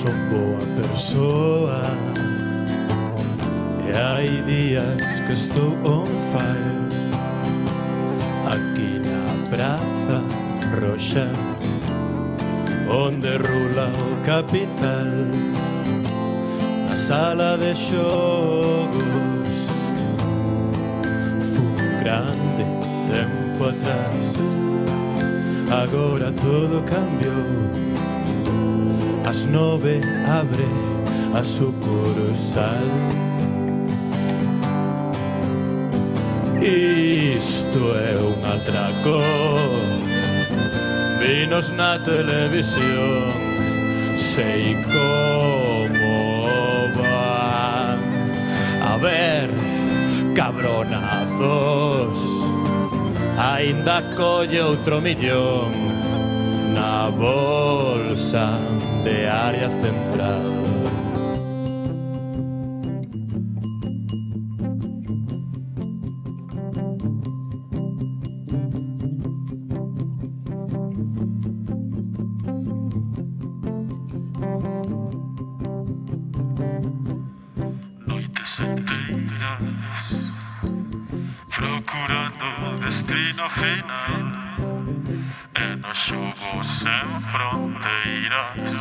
son boa persoa e hai días que estou on fire. Aquí na Praza Roxa, onde rula o capital, na sala de xogos, fun grande tempo atrás. Agora todo cambiou, ás 9 abre a sucursal. Isto é un atraco, vinos na televisión, sei como van. A ver, cabronazos, aínda colle outro millón na bolsa de área central. Noites enteiras procurando o destino final, e nos xogos sen fronteiras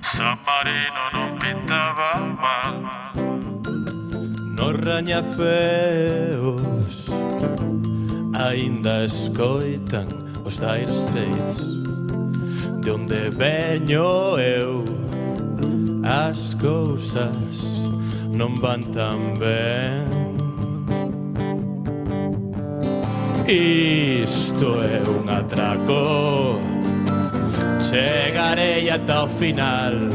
San Marino non pintaba mal. Nos rañafeos aínda escoitan os Dire Straits. De onde veño eu, as cousas non van tan ben. Isto é un atraco, chegarei ata o final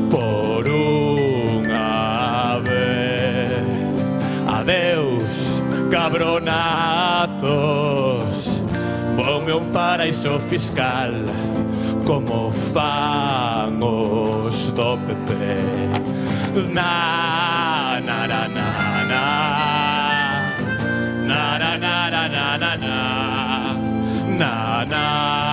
por unha vez. Adeus, cabronazos, voume un paraíso fiscal como fan os do PP. Na, na, na, na, na, na, na, na, na, na, na, na, na, na.